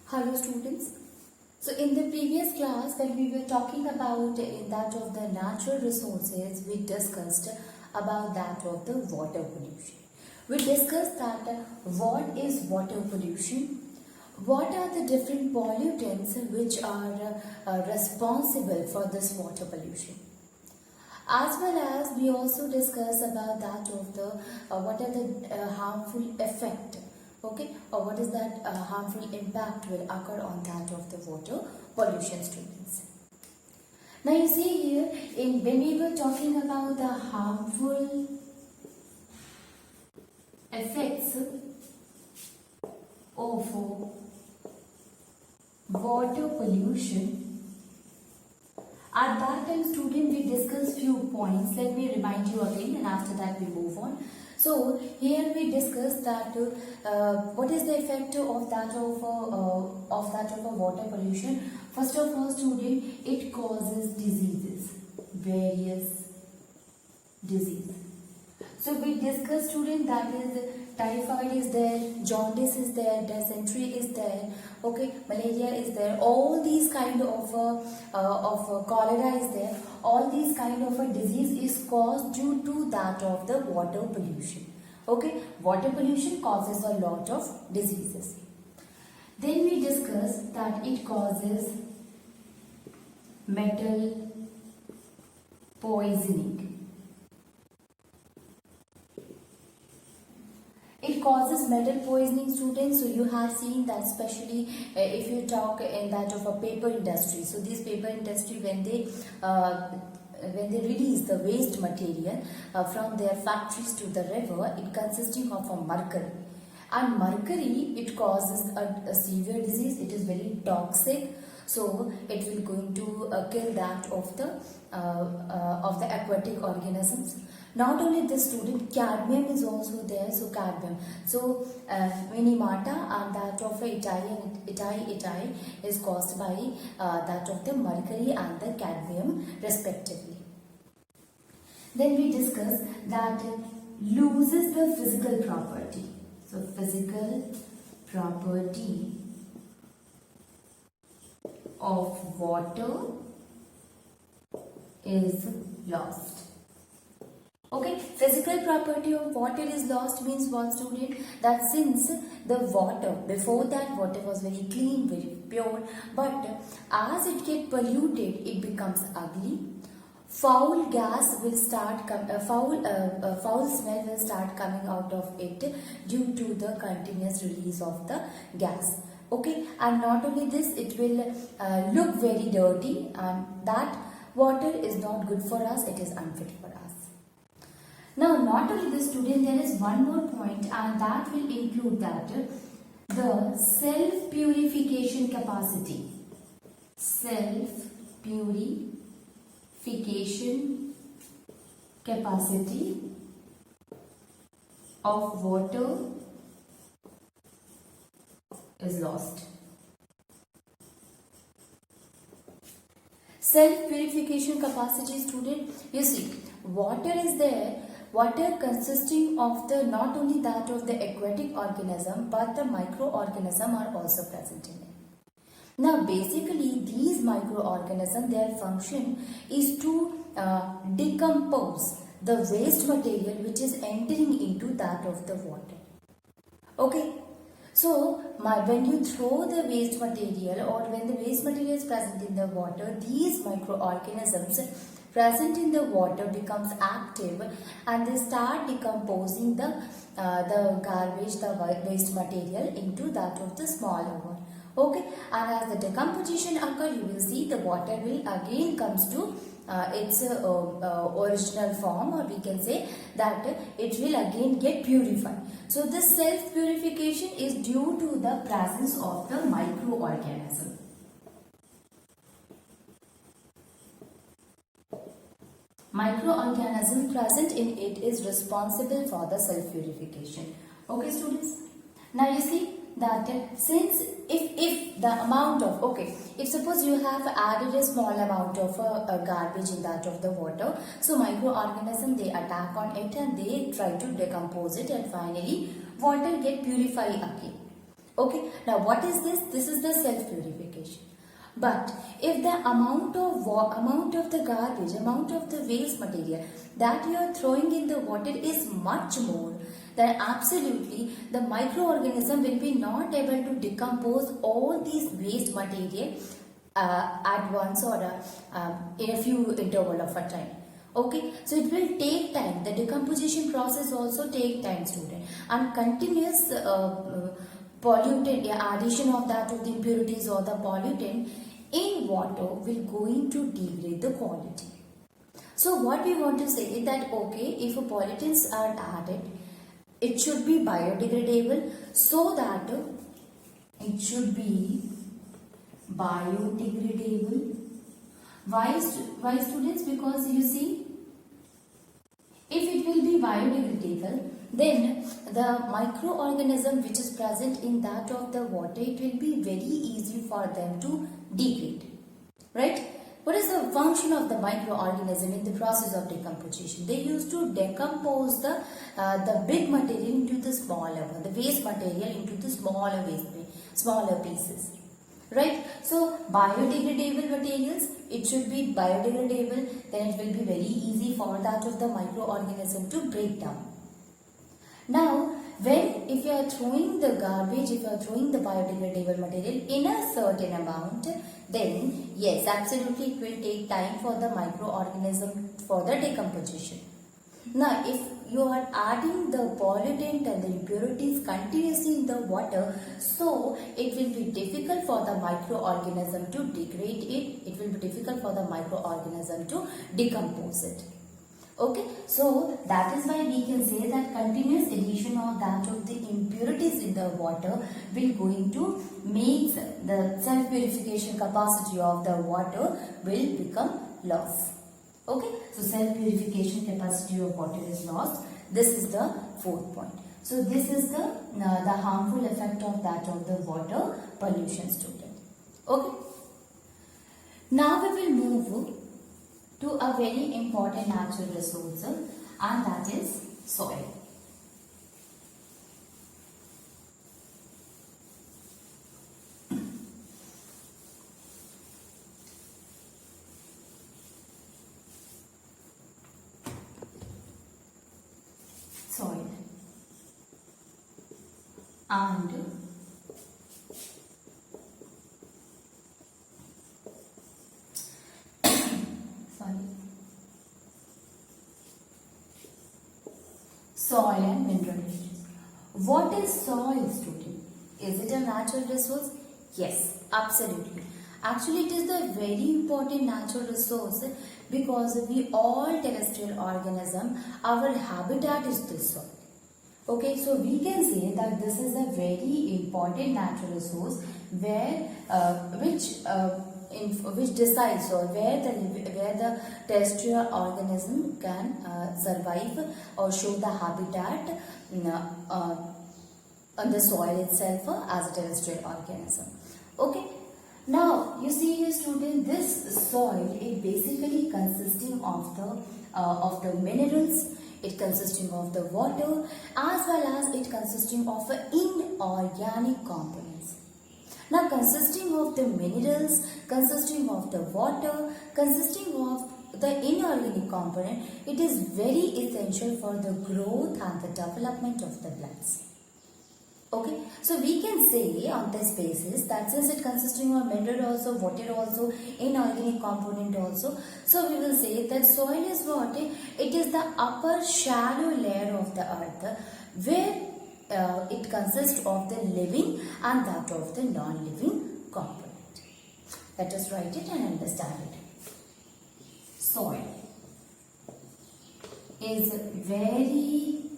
Hello students. So in the previous class when we were talking about that of the natural resources, we discussed about that of the water pollution. We discussed that what is water pollution, what are the different pollutants which are responsible for this water pollution. As well as we also discuss about that of the what are the harmful effect, okay, or what is that harmful impact will occur on that of the water pollution, students. Now you see here, in when we were talking about the harmful effects of water pollution, at that time, student, we discussed few points. Let me remind you again, and after that we move on. So here we discussed that what is the effect of that of a water pollution. First of all, student, it causes diseases, various diseases. So we discussed, student, that is typhoid is there, jaundice is there, dysentery is there, okay, malaria is there, all these kind of cholera is there. All these kind of a disease is caused due to that of the water pollution. Okay, water pollution causes a lot of diseases. Then we discussed that it causes metal poisoning. It causes metal poisoning, students. So you have seen that, especially if you talk in that of a paper industry. So this paper industry, when they release the waste material from their factories to the river, it consisting of a mercury. And mercury, it causes a severe disease. It is very toxic. So it will going to kill that of the aquatic organisms. Not only this, student, cadmium is also there. So cadmium, so minimata and that of Itai is caused by that of the mercury and the cadmium respectively. Then we discuss that loses the physical property. So physical property of water is lost. Okay, physical property of water is lost means what, student? That since the water, before that water was very clean, very pure, but as it gets polluted, it becomes ugly. Foul gas will start, foul smell will start coming out of it due to the continuous release of the gas. Okay, and not only this, it will look very dirty, and that water is not good for us, it is unfit for us. Now, not only this, student, there is one more point, and that will include that the self-purification capacity. Self-purification capacity of water is lost. Self-purification capacity, student, you see, water is there. Water consisting of the not only that of the aquatic organism, but the microorganism are also present in it. Now basically these microorganisms, their function is to decompose the waste material which is entering into that of the water. Okay, so when you throw the waste material, or when the waste material is present in the water, these microorganisms present in the water becomes active, and they start decomposing the garbage, the waste material into that of the smaller one. Okay, and as the decomposition occurs, you will see the water will again comes to its original form, or we can say that it will again get purified. So this self-purification is due to the presence of the microorganism. Microorganism present in it is responsible for the self-purification. Okay, students. Now you see that since if the amount of, okay, if suppose you have added a small amount of garbage in that of the water, so microorganism, they attack on it and they try to decompose it, and finally water get purified again. Okay, now what is this? This is the self-purification. But if the amount of the garbage, amount of the waste material that you are throwing in the water is much more, then absolutely the microorganism will be not able to decompose all these waste material at once or in a few interval of a time. Okay, so it will take time. The decomposition process also take time, student, and continuous pollutant, addition of that of the impurities or the pollutant in water will going to degrade the quality. So what we want to say is that, okay, if pollutants are added, it should be biodegradable, so that it should be biodegradable. Why students? Because you see, if it will be biodegradable, then the microorganism which is present in that of the water, it will be very easy for them to degrade, right? What is the function of the microorganism in the process of decomposition? They used to decompose the big material into the smaller one, the waste material into the smaller pieces. Right? So biodegradable materials, it should be biodegradable, then it will be very easy for that of the microorganism to break down. Now, if you are throwing the garbage, if you are throwing the biodegradable material in a certain amount, then yes, absolutely it will take time for the microorganism for the decomposition. Now, if you are adding the pollutant and the impurities continuously in the water, so it will be difficult for the microorganism to degrade it. It will be difficult for the microorganism to decompose it. Okay, so that is why we can say that continuous addition of that of the impurities in the water will going to make the self-purification capacity of the water will become lost. Okay, so self-purification capacity of water is lost. This is the fourth point. So this is the harmful effect of that of the water pollution, student. Okay. Now we will move to a very important natural resource, and that is soil. Soil and soil and mineral rich. What is soil, student? Is it a natural resource? Yes, absolutely. Actually, it is the very important natural resource because we all terrestrial organism, our habitat is this soil. Okay, so we can say that this is a very important natural resource where which decides or where the terrestrial organism can survive or show the habitat on the soil itself as a terrestrial organism. Okay. Now you see here, student, this soil is basically consisting of the minerals. It consisting of the water as well as it consisting of inorganic components. Now consisting of the minerals, consisting of the water, consisting of the inorganic component, it is very essential for the growth and the development of the plants. Okay, so we can say on this basis that since it consisting of mineral also, water also, inorganic component also, so we will say that soil is what? It is the upper shallow layer of the earth where it consists of the living and that of the non-living component. Let us write it and understand it. Soil is very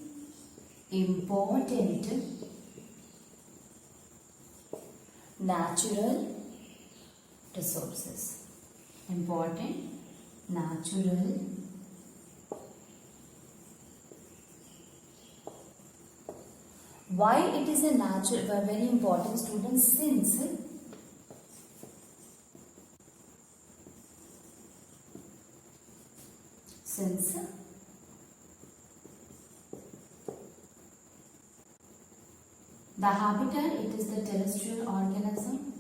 important natural resources. Important natural why it is a natural very important, student, since The habitat, it is the terrestrial organism.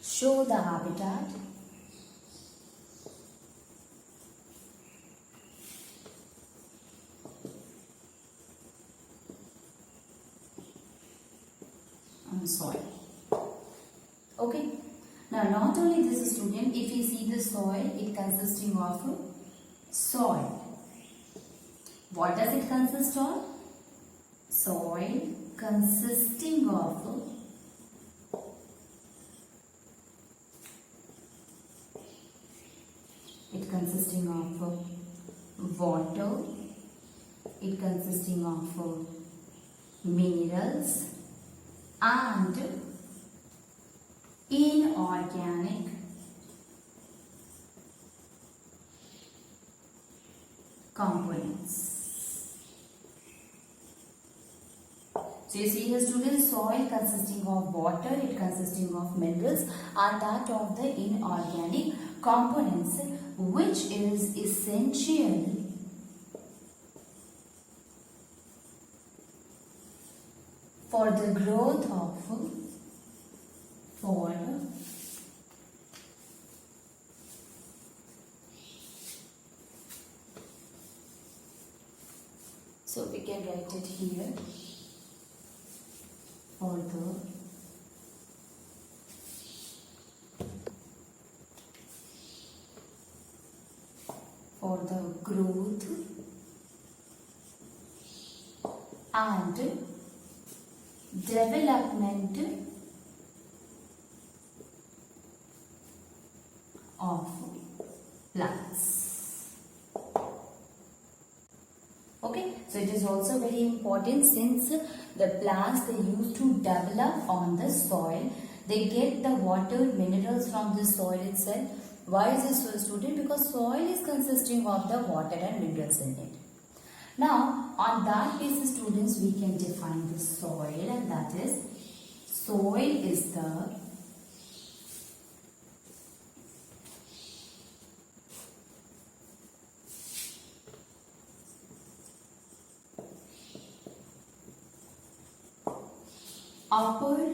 Show the habitat. On soil. Okay. Now, not only this, student, if you see the soil, it consisting of soil. What does it consist of? Soil consisting of water, it consisting of minerals and inorganic components. So you see here, students, soil consisting of water, it consisting of minerals and that of the inorganic components, which is essential for the growth of so we can write it here for the growth and development of plants. Okay, so it is also very important, since the plants, they used to develop on the soil, they get the water, minerals from the soil itself. Why is this so, student? Because soil is consisting of the water and minerals in it. Now, on that basis, students, we can define the soil, and that is, soil is the upper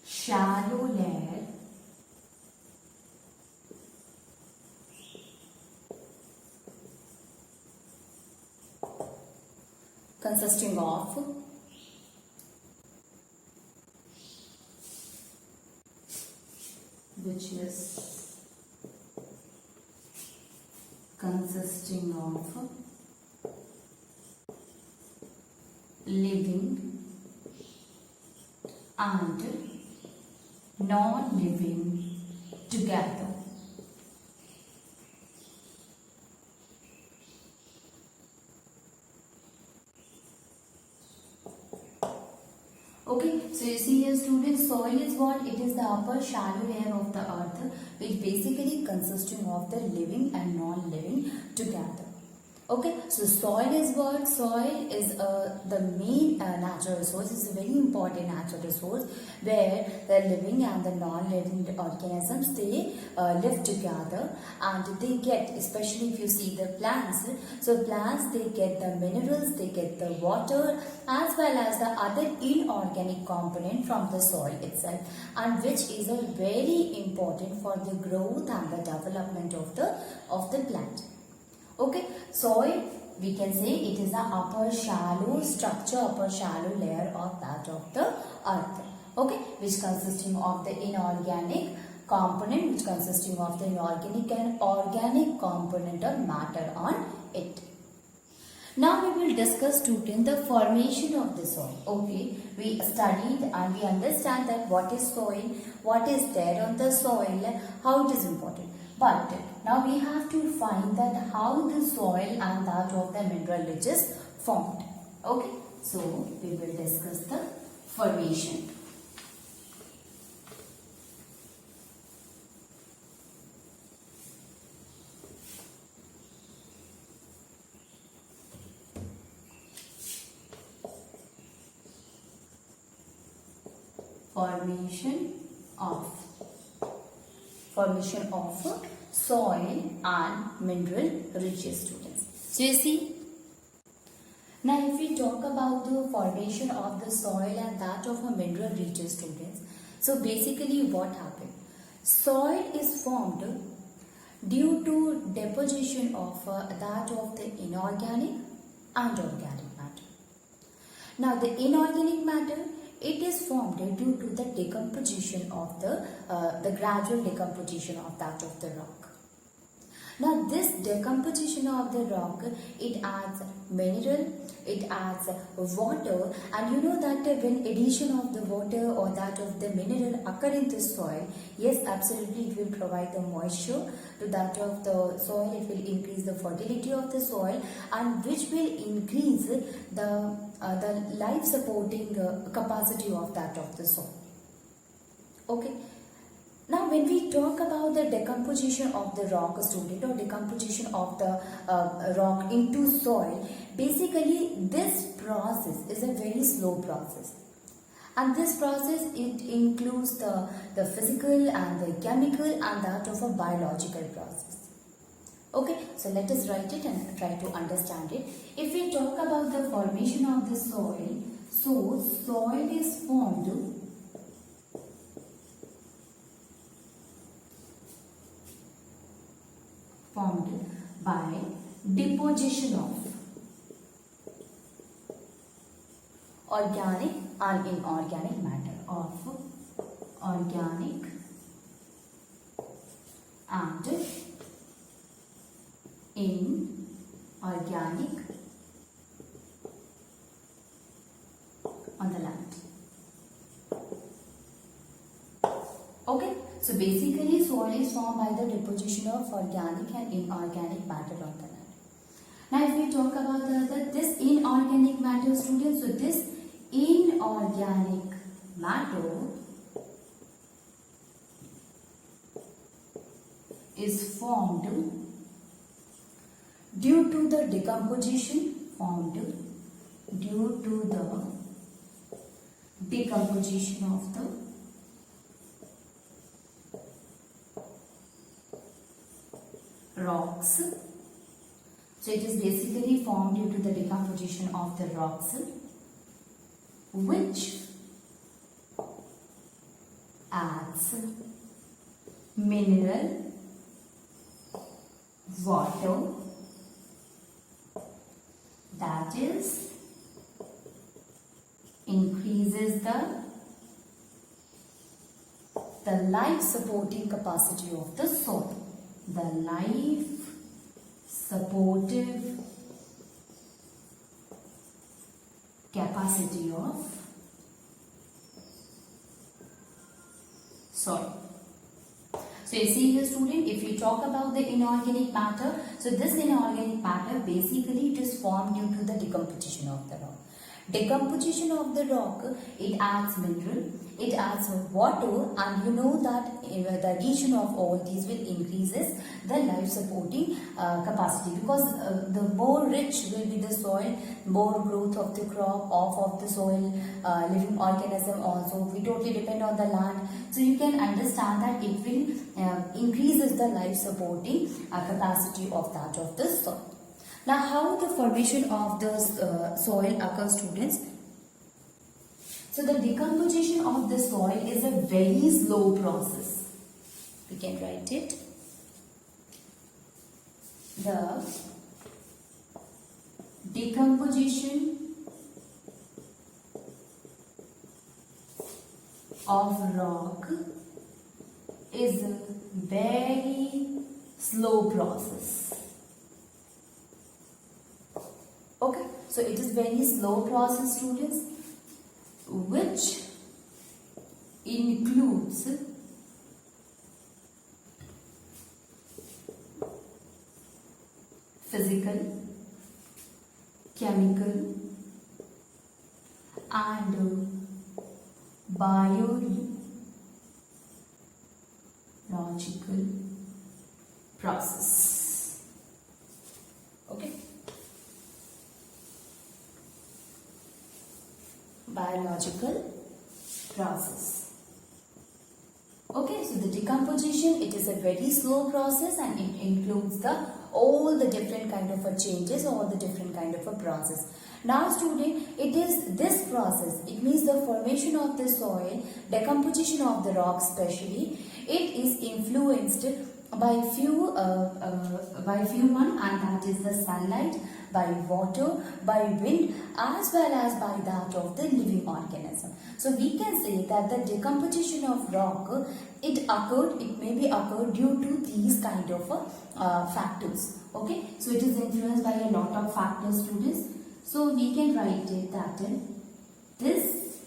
shallow layer consisting of living and non-living together. Okay, so you see here, students, soil is what? It is the upper shallow layer of the earth, which basically consisting of the living and non-living together. Okay, so soil is what? Soil is the main natural resource. It's a very important natural resource where the living and the non-living organisms, they live together, and they get, especially if you see the plants, so plants, they get the minerals, they get the water as well as the other inorganic component from the soil itself, and which is a very important for the growth and the development of the plant. Okay, soil, we can say it is the upper shallow structure, upper shallow layer of that of the earth. Okay, which consisting of the inorganic component, which consisting of the inorganic and organic component or matter on it. Now we will discuss, student, the formation of the soil. Okay, we studied and we understand that what is soil, what is there on the soil, how it is important. But now we have to find that how the soil and that of the mineral rich is formed. Okay, so we will discuss the formation. Formation of soil and mineral riches, students. So you see, now if we talk about the formation of the soil and that of a mineral riches, students, so basically what happened? Soil is formed due to deposition of that of the inorganic and organic matter. Now the inorganic matter, it is formed due to the decomposition of the gradual decomposition of that of the rock. Now this decomposition of the rock, it adds mineral, it adds water, and you know that when addition of the water or that of the mineral occur in the soil, yes, absolutely it will provide the moisture to that of the soil, it will increase the fertility of the soil, and which will increase the life supporting capacity of that of the soil. Okay. Now when we talk about the decomposition of the rock, student, or decomposition of the rock into soil, basically this process is a very slow process. And this process, it includes the physical and the chemical and that of a biological process. Okay, so let us write it and try to understand it. If we talk about the formation of the soil, so soil is formed by deposition of organic and inorganic matter, of organic and inorganic on the land. Okay, so basically soil is formed by the deposition of organic and inorganic matter on the land. Now if we talk about this inorganic matter, students, so this inorganic matter is formed due to the decomposition, of the rocks. So it is basically formed due to the decomposition of the rocks, which adds mineral, water, that is increases the life supporting capacity of the soil. The life supportive capacity of soil. So you see here, student, if you talk about the inorganic matter, so this inorganic matter basically it is formed due to the decomposition of the rock. Decomposition of the rock, it adds mineral, it adds water, and you know that the addition of all these will increases the life supporting capacity, because the more rich will be the soil, more growth of the crop, of the soil, living organism also. We totally depend on the land, so you can understand that it will increases the life supporting capacity of that of the soil. Now, how the formation of the soil occurs, students? So, the decomposition of the soil is a very slow process. We can write it. The decomposition of rock is a very slow process. Okay, so it is very slow process, students, which includes physical, chemical and biological process. Okay. Biological process. Okay, so the decomposition, it is a very slow process and it includes all the different kind of changes, all the different kind of a process. Now student, it is this process, it means the formation of the soil, decomposition of the rock especially, it is influenced by few one, and that is the sunlight, by water, by wind, as well as by that of the living organism. So we can say that the decomposition of rock, it may be occurred due to these kind of factors. Okay, so it is influenced by a lot of factors, students. So we can write it that this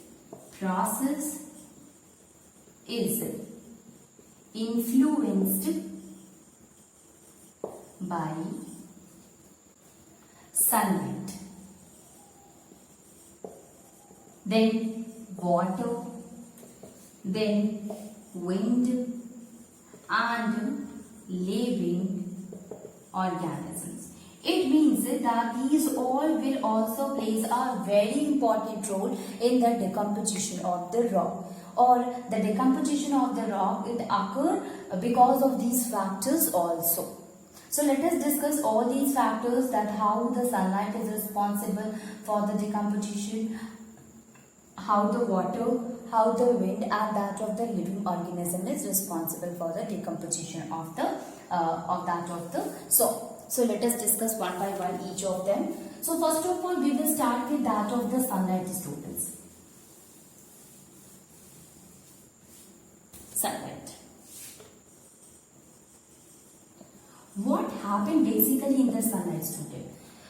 process is influenced by sunlight, then water, then wind and living organisms. It means that these all will also plays a very important role in the decomposition of the rock, or the decomposition of the rock, it occur because of these factors also. So let us discuss all these factors, that how the sunlight is responsible for the decomposition, how the water, how the wind and that of the living organism is responsible for the decomposition of the soil. So let us discuss one by one each of them. So first of all, we will start with that of the sunlight, students. Sunlight. What happened basically in the sunlight, student?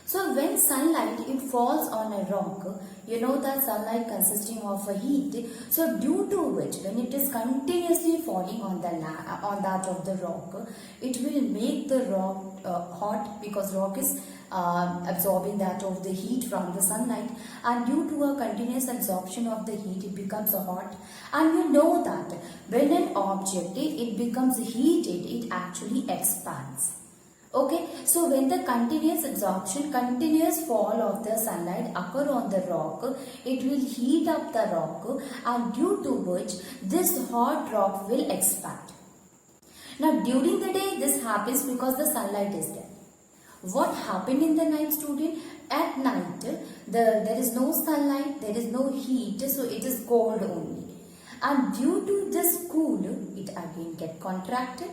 So when sunlight, it falls on a rock, you know that sunlight consisting of a heat. So due to which, when it is continuously falling on that of the rock, it will make the rock hot, because rock is absorbing that of the heat from the sunlight, and due to a continuous absorption of the heat, it becomes hot. And you know that when an object it becomes heated, it actually expands. Okay, so when the continuous absorption, continuous fall of the sunlight occur on the rock, it will heat up the rock, and due to which this hot rock will expand. Now during the day this happens because the sunlight is there. What happened in the night, student? At night there is no sunlight, there is no heat, so it is cold only. And due to this cool, it again get contracted.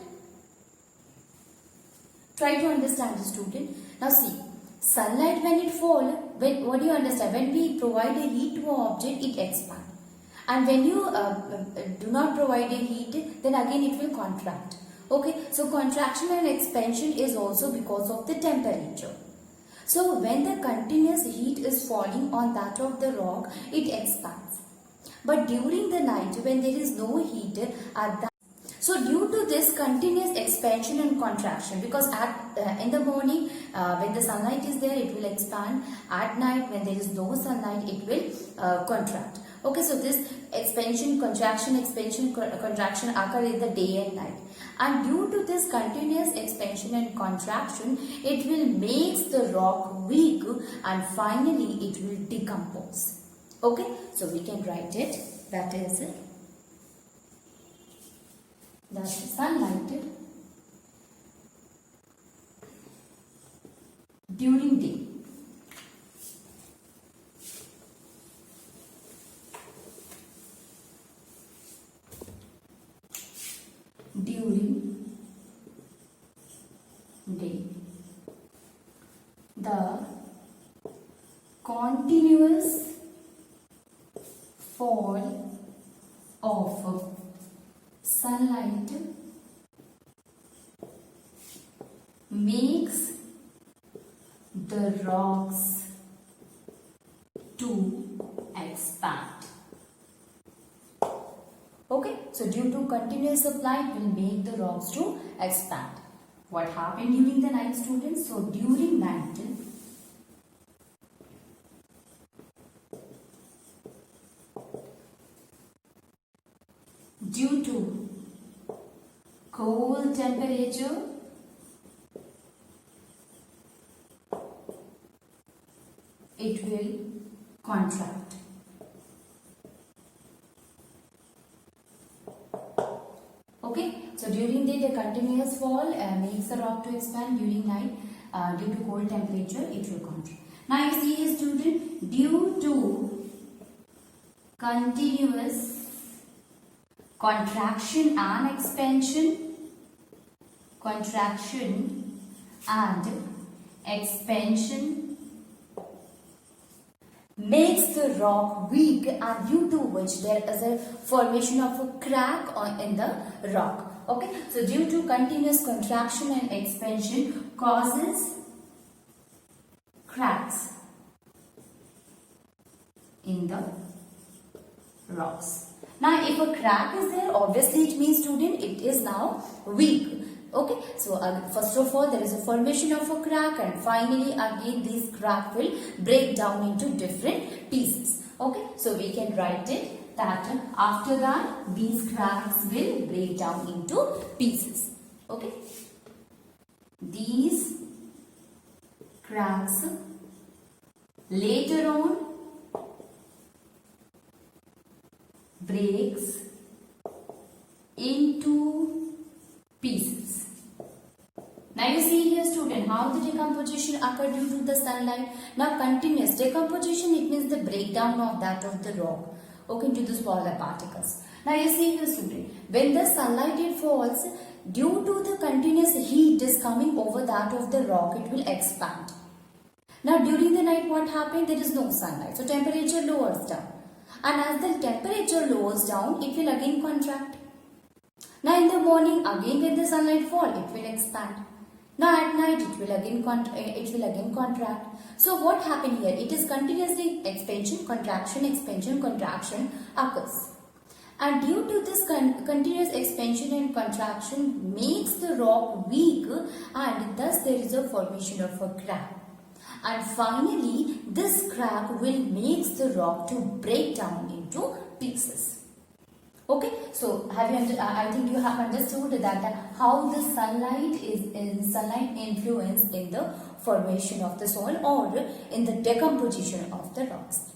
Try to understand, student. Now see, sunlight when it fall, what do you understand? When we provide a heat to an object, it expands. And when you do not provide a heat, then again it will contract. Okay, so contraction and expansion is also because of the temperature. So when the continuous heat is falling on that of the rock, it expands. But during the night, when there is no heat at that, so due to this continuous expansion and contraction, because in the morning when the sunlight is there, it will expand. At night when there is no sunlight, it will contract. Okay, so this expansion, contraction occur in the day and night. And due to this continuous expansion and contraction, it will make the rock weak and finally it will decompose. Okay, so we can write it, that is sunlight during day. During day, the continuous fall of sunlight makes the rocks to expand. Okay, so due to continuous supply, it will make the rocks to expand. What happened during the night, students? So during night, due to cold temperature, it will contract. continuous fall makes the rock to expand during night due to cold temperature. It will contract. Now you see here, student, due to continuous contraction and expansion makes the rock weak, and due to which there is a formation of a crack in the rock. Okay, so due to continuous contraction and expansion causes cracks in the rocks. Now if a crack is there, obviously it means, student, it is now weak. Okay, so first of all there is a formation of a crack, and finally again this crack will break down into different pieces. Okay, so we can write it that after that these cracks will break down into pieces. Okay, these cracks later on breaks into pieces. Now you see here, student, how the decomposition occur due to the sunlight. Now continuous decomposition, it means the breakdown of that of the rock, okay, into the smaller particles. Now you see here, student, when the sunlight it falls, due to the continuous heat is coming over that of the rock, it will expand. Now during the night what happened? There is no sunlight, so temperature lowers down. And as the temperature lowers down, it will again contract. Now in the morning, again when the sunlight falls, it will expand. Now at night, it will again contract. So what happened here? It is continuously expansion, contraction occurs. And due to this continuous expansion and contraction makes the rock weak, and thus there is a formation of a crack. And finally, this crack will make the rock to break down into pieces. Okay, so I think you have understood that how the sunlight influence in the formation of the soil or in the decomposition of the rocks.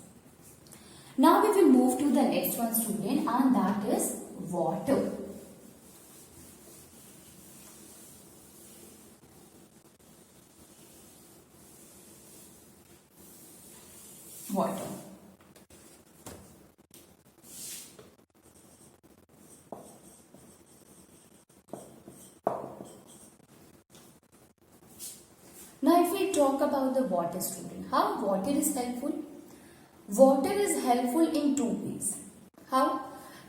Now we will move to the next one, student, and that is water. Water. Now if we talk about the water, student, how water is helpful? Water is helpful in two ways. How?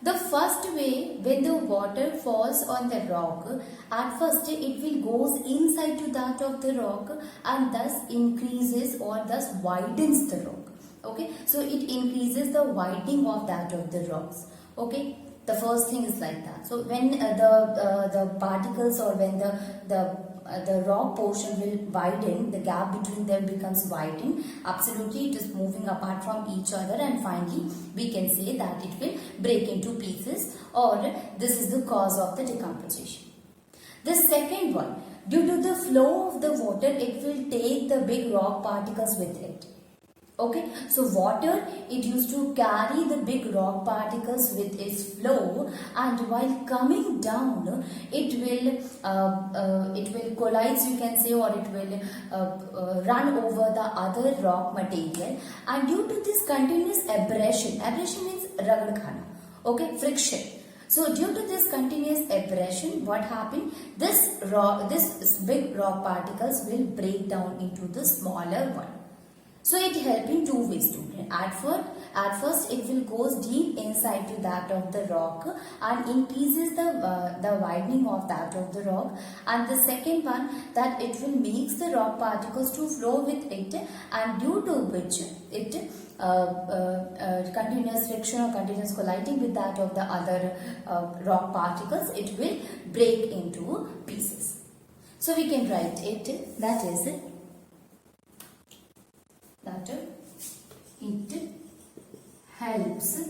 The first way, when the water falls on the rock, at first it will goes inside to that of the rock and thus increases or thus widens the rock. Okay, so it increases the widening of that of the rocks. Okay, the first thing is like that. So when the particles or when the rock portion will widen, the gap between them becomes widened. Absolutely, it is moving apart from each other, and finally we can say that it will break into pieces, or this is the cause of the decomposition. The second one, due to the flow of the water, it will take the big rock particles with it. Okay, so water, it used to carry the big rock particles with its flow, and while coming down, it will collide, you can say, or it will run over the other rock material, and due to this continuous abrasion means ragad khana, okay, friction. So due to this continuous abrasion, what happened? This big rock particles will break down into the smaller one. So it helps in two ways, student. At first it will goes deep inside to that of the rock and increases the widening of that of the rock. And the second one, that it will makes the rock particles to flow with it, and due to which it continuous friction or continuous colliding with that of the other rock particles, it will break into pieces. So we can write it, that is that it helps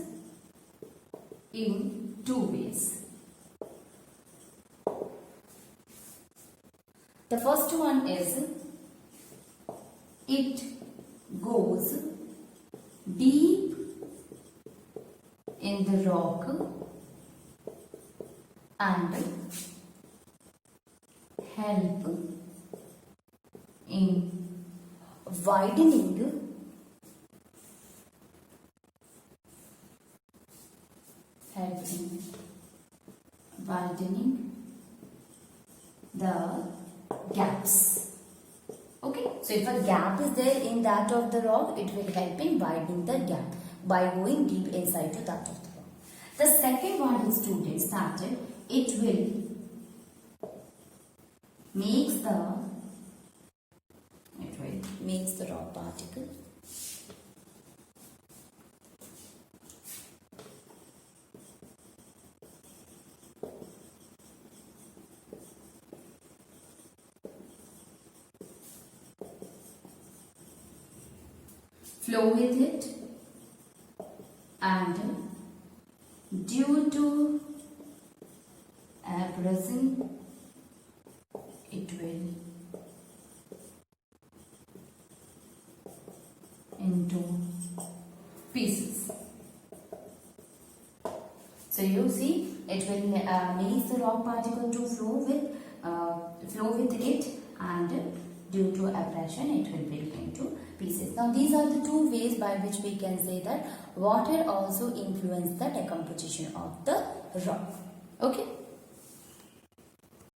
in two ways. The first one is it goes deep in the rock and help in widening the gaps. Okay, so if a gap is there in that of the rock, it will help in widening the gap by going deep inside to that of the rock. The second one is, students, that it will makes the rock particle flow with it, and due to abrasion it will into pieces. So you see, it will make the rock particle to flow with it, and due to abrasion it will break into pieces. Now these are the two ways by which we can say that water also influences the decomposition of the rock. Okay.